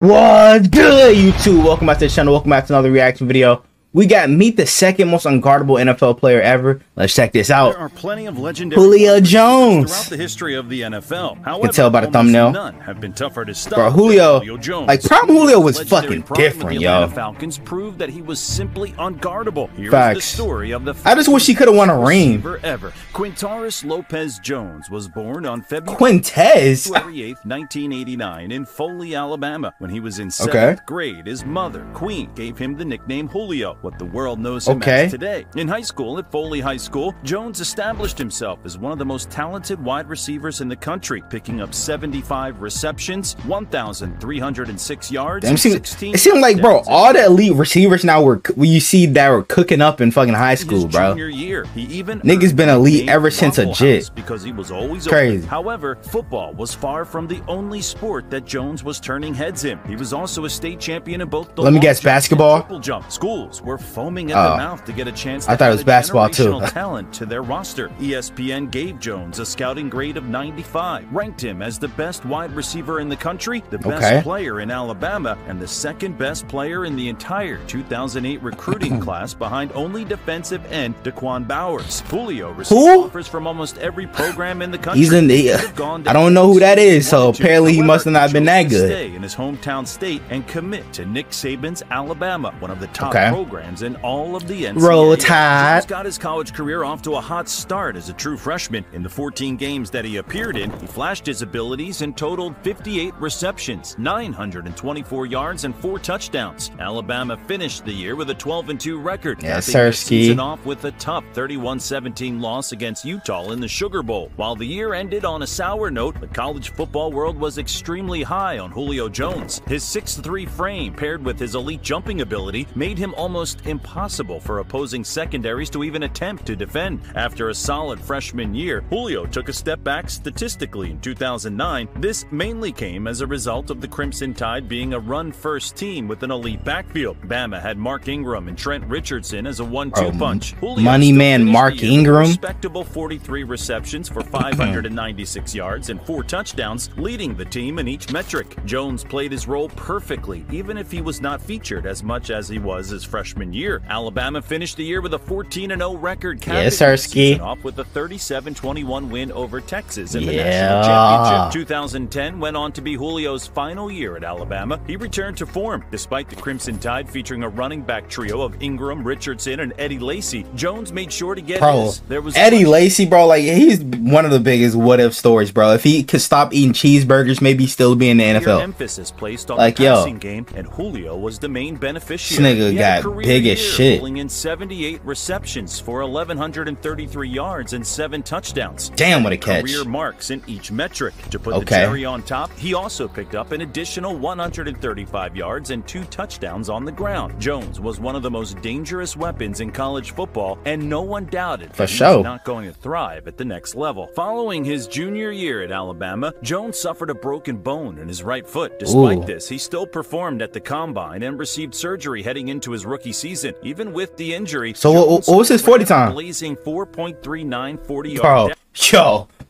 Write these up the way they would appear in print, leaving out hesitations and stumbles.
What's good, YouTube? Welcome back to the channel. Welcome back to another reaction video. We got meet the second most unguardable NFL player ever. Let's check this out. There are plenty of legendary Julio Jones throughout the history of the NFL. However, you can tell by the thumbnail. None have been tougher to stop. Bro, Julio Jones. like prime Julio was fucking different, yo. Falcons proved that he was simply unguardable. Here's Facts. the story of the I just wish he could have won a ring. Ever. Quintaris Lopez Jones was born on February 8th, 1989 in Foley, Alabama. When he was in 7th grade, his mother, Queen, gave him the nickname Julio, what the world knows him as today. In high school at Foley High School, Jones established himself as one of the most talented wide receivers in the country, picking up 75 receptions, 1,306 yards, and 16 it seemed like, bro, all the elite receivers now were you see that were cooking up in fucking high school, bro. Year, he even niggas been elite ever since a jit. Because he was always crazy. Open. However, football was far from the only sport that Jones was turning heads in. He was also a state champion in both the Let me guess, basketball. Triple jump. Schools were foaming at the mouth to get a chance. I thought it was basketball too. Talent to their roster. ESPN gave Jones a scouting grade of 95, ranked him as the best wide receiver in the country, the best player in Alabama, and the second best player in the entire 2008 recruiting class, behind only defensive end Daquan Bowers. Julio received offers from almost every program in the country. He's in the I don't know who that is, so apparently he must have not been that good. Stay in his hometown state and commit to Nick Saban's Alabama, one of the top programs in all of the NCAA. Roll Tide. Jones got his college career off to a hot start as a true freshman. In the 14 games that he appeared in, he flashed his abilities and totaled 58 receptions, 924 yards, and 4 touchdowns. Alabama finished the year with a 12-2 record, capping the season off with a tough 31-17 loss against Utah in the Sugar Bowl. While the year ended on a sour note, the college football world was extremely high on Julio Jones. His 6'3" frame, paired with his elite jumping ability, made him almost impossible for opposing secondaries to even attempt to defend. After a solid freshman year, Julio took a step back statistically in 2009. This mainly came as a result of the Crimson Tide being a run-first team with an elite backfield. Bama had Mark Ingram and Trent Richardson as a 1-2 punch. Money man Mark Ingram. Respectable 43 receptions for 596 yards and 4 touchdowns, leading the team in each metric. Jones played his role perfectly, even if he was not featured as much as he was his freshman year. Alabama finished the year with a 14-0 record. Yes, Sirski. Off with a 37-21 win over Texas in the national championship. 2010 went on to be Julio's final year at Alabama. He returned to form. Despite the Crimson Tide featuring a running back trio of Ingram, Richardson, and Eddie Lacy, Jones made sure to get his. There was Eddie Lacy, bro, like he's one of the biggest what-if stories, bro. If he could stop eating cheeseburgers, maybe still be in the NFL. Emphasis placed on like, the passing game, and Julio was the main beneficiary. This nigga got big as shit. Pulling in 78 receptions for 1,133 yards and 7 touchdowns. Damn, what a catch. Career marks in each metric. To put the cherry on top, he also picked up an additional 135 yards and 2 touchdowns on the ground. Jones was one of the most dangerous weapons in college football, and no one doubted he was not going to thrive at the next level. Following his junior year at Alabama, Jones suffered a broken bone in his right foot. Despite this, he still performed at the combine and received surgery heading into his rookie season. Even with the injury, so what was his 40 time? Blazing 4.39 40-yard.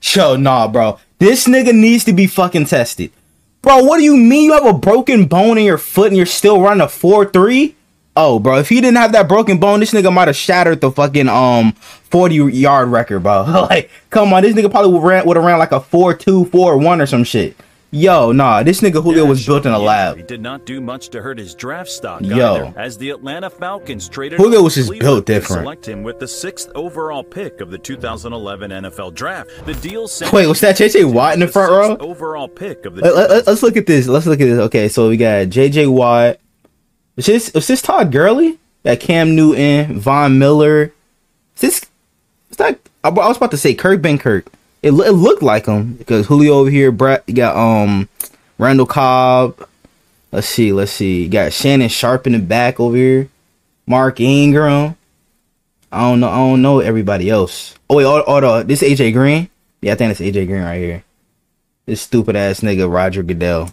Yo, nah, bro. This nigga needs to be fucking tested. Bro, what do you mean you have a broken bone in your foot and you're still running a 4.3? Oh, bro, if he didn't have that broken bone, this nigga might have shattered the fucking 40-yard record, bro. Like, come on, this nigga probably would have ran like a 4.2, 4.1 or some shit. Yo, nah, this nigga Julio was built in a lab. He did not do much to hurt his draft stock either, as the Atlanta Falcons traded Julio was just built different. Select him with the 6th overall pick of the 2011 NFL Draft. The deal. Wait, was that JJ Watt in the front row? Overall pick of the. Let's look at this. Let's look at this. Okay, so we got JJ Watt. Was this Todd Gurley? Got Cam Newton, Von Miller. Is that? I was about to say Kirk Benkirk. It looked like him because Julio over here. You got Randall Cobb. Let's see. You got Shannon Sharp in the back over here. Mark Ingram. I don't know everybody else. Oh wait, this AJ Green. Yeah, I think it's AJ Green right here. This stupid ass nigga Roger Goodell.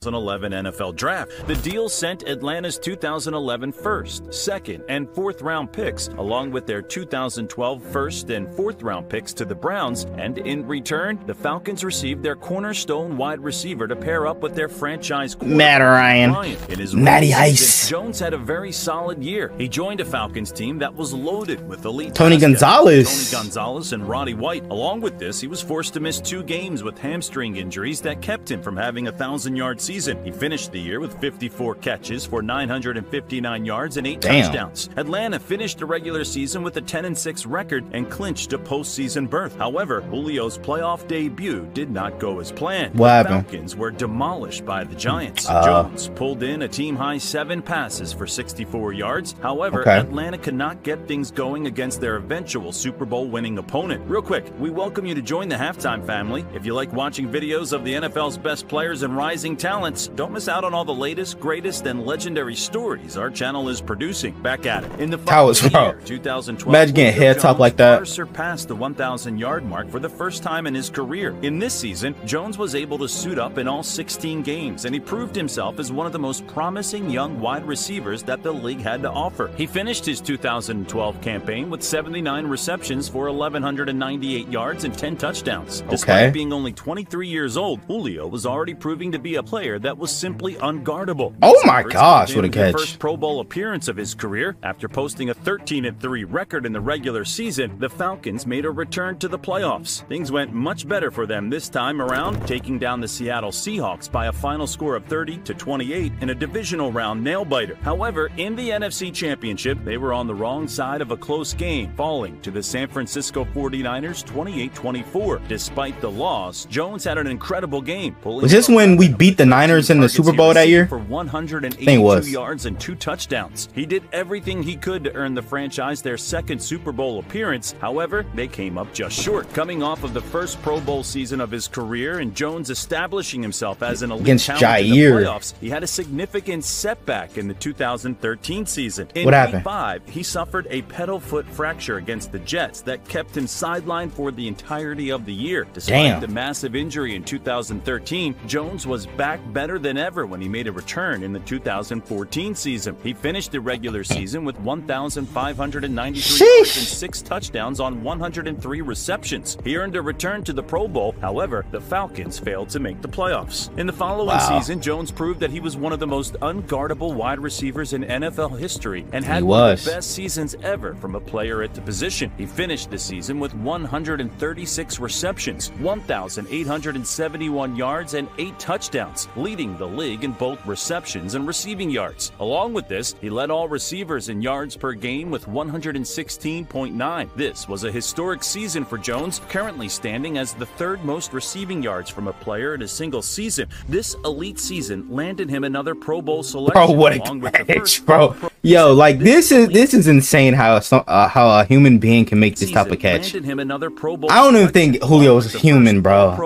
2011 NFL Draft. The deal sent Atlanta's 2011 first, second, and fourth round picks, along with their 2012 first and fourth round picks to the Browns, and in return, the Falcons received their cornerstone wide receiver to pair up with their franchise Matt Ryan. In his Matty season, Ice. Jones had a very solid year. He joined a Falcons team that was loaded with elite Tony pass guys, Gonzalez. Tony Gonzalez and Roddy White. Along with this, he was forced to miss 2 games with hamstring injuries that kept him from having a 1,000-yard season. He finished the year with 54 catches for 959 yards and 8 touchdowns. Atlanta finished the regular season with a 10-6 record and clinched a postseason berth. However, Julio's playoff debut did not go as planned. What The happened? Falcons were demolished by the Giants. Jones pulled in a team-high 7 passes for 64 yards. However, Atlanta could not get things going against their eventual Super Bowl winning opponent. Real quick, we welcome you to join the Halftime family. If you like watching videos of the NFL's best players and rising talents, don't miss out on all the latest, greatest, and legendary stories our channel is producing. Back at it. In the following year, 2012, imagine getting Julio head top Jones like that. far surpassed the 1,000-yard mark for the first time in his career. In this season, Jones was able to suit up in all 16 games, and he proved himself as one of the most promising young wide receivers that the league had to offer. He finished his 2012 campaign with 79 receptions for 1,198 yards and 10 touchdowns. Despite being only 23 years old, Julio was already proving to be a player that was simply unguardable. Oh my gosh, what a catch. First Pro Bowl appearance of his career. After posting a 13-3 record in the regular season, the Falcons made a return to the playoffs. Things went much better for them this time around, taking down the Seattle Seahawks by a final score of 30-28 in a divisional round nail-biter. However, in the NFC Championship, they were on the wrong side of a close game, falling to the San Francisco 49ers 28-24. Despite the loss, Jones had an incredible game. Was this when we beat the Niners in the Super Bowl that year? For 182 yards and 2 touchdowns. He did everything he could to earn the franchise their second Super Bowl appearance. However, they came up just short. Coming off of the first Pro Bowl season of his career and Jones establishing himself as an elite Against talent in the Jair. playoffs, he had a significant setback in the 2013 season. In What Week happened? 5, he suffered a pedal foot fracture against the Jets that kept him sidelined for the entirety of the year. Despite the massive injury in 2013, Jones was back better than ever when he made a return in the 2014 season. He finished the regular season with 1,593 yards and 6 touchdowns on 103 receptions. He earned a return to the Pro Bowl. However, the Falcons failed to make the playoffs. In the following season, Jones proved that he was one of the most unguardable wide receivers in NFL history and had one of the best seasons ever from a player at the position. He finished the season with 136 receptions, 1,871 yards, and 8 touchdowns, leading the league in both receptions and receiving yards. Along with this, he led all receivers in yards per game with 116.9. This was a historic season for Jones, currently standing as the 3rd most receiving yards from a player in a single season. This elite season landed him another Pro Bowl selection. Bro, what a catch, bro. Yo, like this is insane how a human being can make this type of catch. I don't even think Julio was human, bro.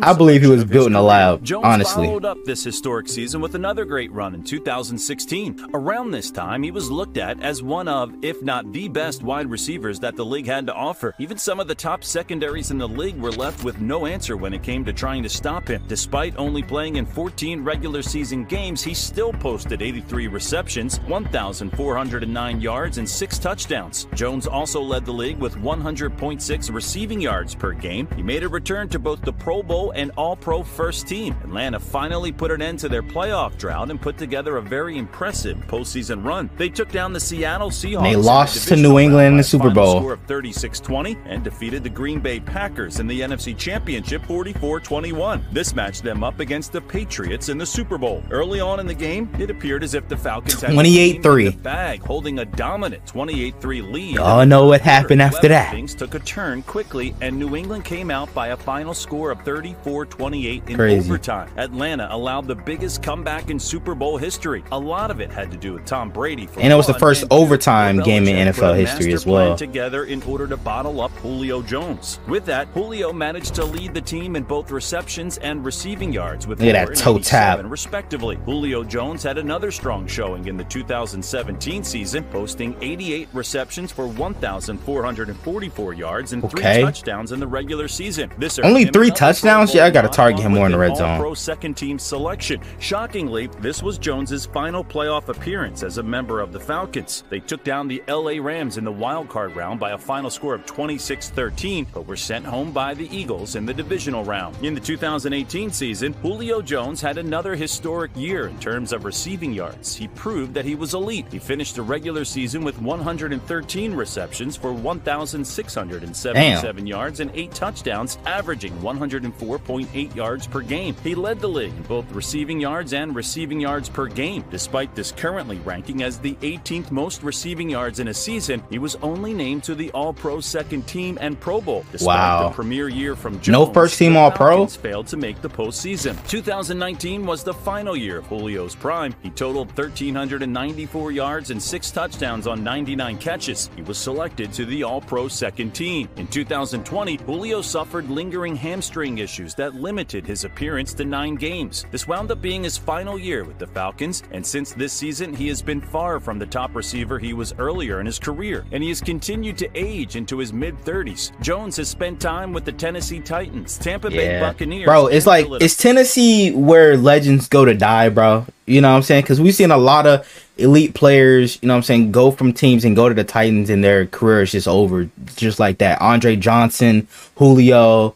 I believe he was built in a lab, honestly. Followed up this historic season with another great run in 2016. Around this time, he was looked at as one of, if not the best wide receivers that the league had to offer. Even some of the top secondaries in the league were left with no answer when it came to trying to stop him. Despite only playing in 14 regular season games, he still posted 83 receptions, 1,409 yards, and 6 touchdowns. Jones also led the league with 100.6 receiving yards per game. He made a return to both the Pro Bowl and All-Pro first team. Atlanta finally put an end to their playoff drought and put together a very impressive postseason run. They took down the Seattle Seahawks. They lost to New England in the Super Bowl. Score of 36-20 and defeated the Green Bay Packers in the NFC Championship 44-21. This matched them up against the Patriots in the Super Bowl. Early on in the game, it appeared as if the Falcons had 28-3 the bag, holding a dominant 28-3 lead. Oh, know what happened after that. Things took a turn quickly, and New England came out by a final score of 34-28 in overtime. Atlanta allowed the biggest comeback in Super Bowl history. A lot of it had to do with Tom Brady. And it was the first overtime game in NFL history as well. Together in order to bottle up Julio Jones. With that, Julio managed to lead the team in both receptions and receiving yards with look at that toe tap, respectively. Julio Jones had another strong showing in the 2016 2017 season, posting 88 receptions for 1,444 yards and 3 touchdowns in the regular season. This only 3 touchdowns? Yeah, I got to target him more in the red zone. All-Pro second-team selection. Shockingly, this was Jones's final playoff appearance as a member of the Falcons. They took down the LA Rams in the wild card round by a final score of 26-13, but were sent home by the Eagles in the divisional round. In the 2018 season, Julio Jones had another historic year in terms of receiving yards. He proved that he was elite. He finished the regular season with 113 receptions for 1,677 yards and 8 touchdowns, averaging 104.8 yards per game. He led the league in both receiving yards and receiving yards per game. Despite this currently ranking as the 18th most receiving yards in a season, he was only named to the All-Pro second team and Pro Bowl. Despite the premier year from Jones, no first team All-Pro, failed to make the postseason. 2019 was the final year of Julio's prime. He totaled 1,394 yards and 6 touchdowns on 99 catches. He was selected to the All-Pro second team. In 2020, Julio suffered lingering hamstring issues that limited his appearance to 9 games. This wound up being his final year with the Falcons, and since this season, he has been far from the top receiver he was earlier in his career, and he has continued to age into his mid-30s. Jones has spent time with the Tennessee Titans, Tampa Bay Buccaneers. Bro, it's like, it's Tennessee where legends go to die, bro. You know what I'm saying? Because we've seen a lot of elite players, you know what I'm saying, go from teams and go to the Titans and their career is just over. Just like that. Andre Johnson, Julio.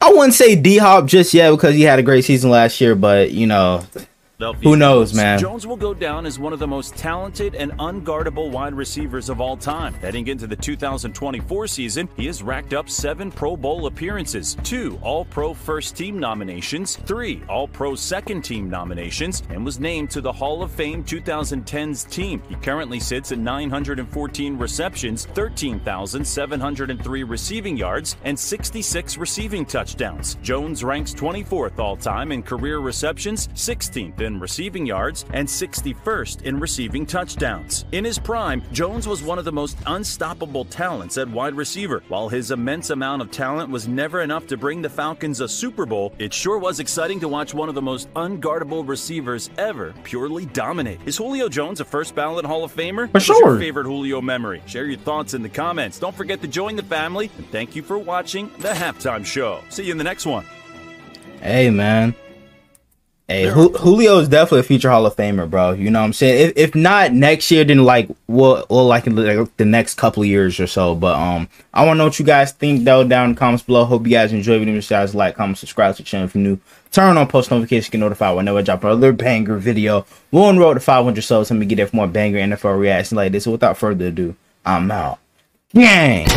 I wouldn't say D-Hop just yet because he had a great season last year, but, you know, who knows, man? Jones will go down as one of the most talented and unguardable wide receivers of all time. Heading into the 2024 season, he has racked up 7 Pro Bowl appearances, 2 All-Pro First Team nominations, 3 All-Pro Second Team nominations, and was named to the Hall of Fame 2010s team. He currently sits at 914 receptions, 13,703 receiving yards, and 66 receiving touchdowns. Jones ranks 24th all-time in career receptions, 16th in receiving yards, and 61st in receiving touchdowns. In his prime, Jones was one of the most unstoppable talents at wide receiver. While his immense amount of talent was never enough to bring the Falcons a Super Bowl, it sure was exciting to watch one of the most unguardable receivers ever purely dominate. Is Julio Jones a first ballot Hall of Famer? For sure. What's your favorite Julio memory? Share your thoughts in the comments. Don't forget to join the family, and thank you for watching the Halftime Show. See you in the next one. Hey, man. Hey, Julio is definitely a future Hall of Famer, bro. You know what I'm saying? If not next year, then like like in the next couple of years or so. But I want to know what you guys think though down in the comments below. Hope you guys enjoy video. Guys, like, comment, subscribe to the channel if you're new. Turn on post notifications, get notified whenever I drop another banger video. We're on the road to 500 subs. Let me get there for more banger NFL reactions like this. So without further ado, I'm out. Gang.